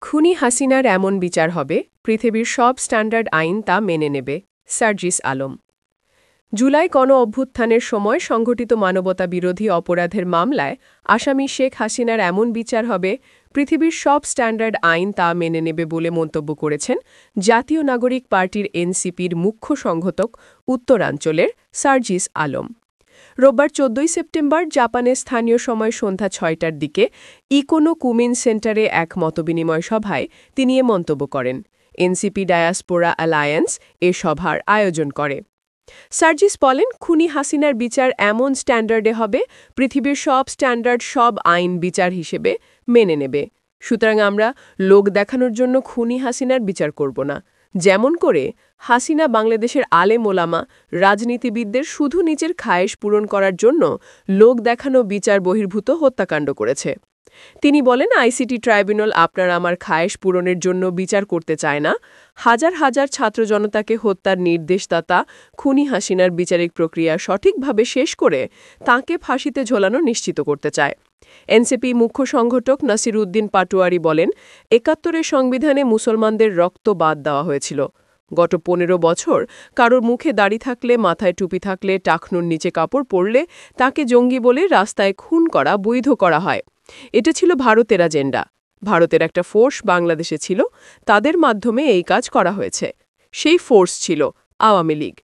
খুনি হাসিনার এমন বিচার হবে, পৃথিবীর সব স্ট্যান্ডার্ড আইন তা মেনে নেবে। সার্জিস আলম। জুলাই গণ-অভ্যুত্থানের সময় সংঘটিত মানবতা বিরোধী অপরাধের মামলায় আসামি শেখ হাসিনার এমন বিচার হবে, পৃথিবীর সব স্ট্যান্ডার্ড আইন তা মেনে নেবে বলে মন্তব্য করেছেন জাতীয় নাগরিক পার্টির এনসিপির মুখ্য সংগঠক উত্তরাঞ্চলের সার্জিস আলম। রোববার ১৪ সেপ্টেম্বর জাপানের স্থানীয় সময় সন্ধ্যা ৬টার দিকে ইকোনো কুমিন সেন্টারে এক মতবিনিময় সভায় তিনি এ মন্তব্য করেন। এনসিপি ডায়াসপোরা অ্যালায়েন্স এ সভার আয়োজন করে। সার্জিস বলেন, খুনি হাসিনার বিচার এমন স্ট্যান্ডার্ডে হবে, পৃথিবীর সব স্ট্যান্ডার্ড সব আইন বিচার হিসেবে মেনে নেবে। সুতরাং আমরা লোক দেখানোর জন্য খুনি হাসিনার বিচার করব না। যেমন করে হাসিনা বাংলাদেশের আলেম ওলামা, রাজনীতিবিদদের শুধু নিজের খায়েশ পূরণ করার জন্য লোক দেখানো বিচার বহির্ভূত হত্যাকাণ্ড করেছে। তিনি বলেন, আইসিটি ট্রাইব্যুনাল আপনার আমার খায়েশ পূরণের জন্য বিচার করতে চায় না। হাজার হাজার ছাত্র জনতাকে হত্যার নির্দেশদাতা খুনি হাসিনার বিচারিক প্রক্রিয়া সঠিকভাবে শেষ করে তাঁকে ফাঁসিতে ঝোলানো নিশ্চিত করতে চায়। এনসিপি মুখ্য সংগঠক নাসির উদ্দিন পাটোয়ারি বলেন, ৭১-এর সংবিধানে মুসলমানদের রক্ত বাদ দেওয়া হয়েছিল। গত ১৫ বছর কারোর মুখে দাড়ি থাকলে, মাথায় টুপি থাকলে, টাকনুর নিচে কাপড় পরলে তাকে জঙ্গি বলে রাস্তায় খুন করা বৈধ করা হয়। এটা ছিল ভারতের এজেন্ডা। ভারতের একটা ফোর্স বাংলাদেশে ছিল, তাদের মাধ্যমে এই কাজ করা হয়েছে। সেই ফোর্স ছিল আওয়ামী লীগ।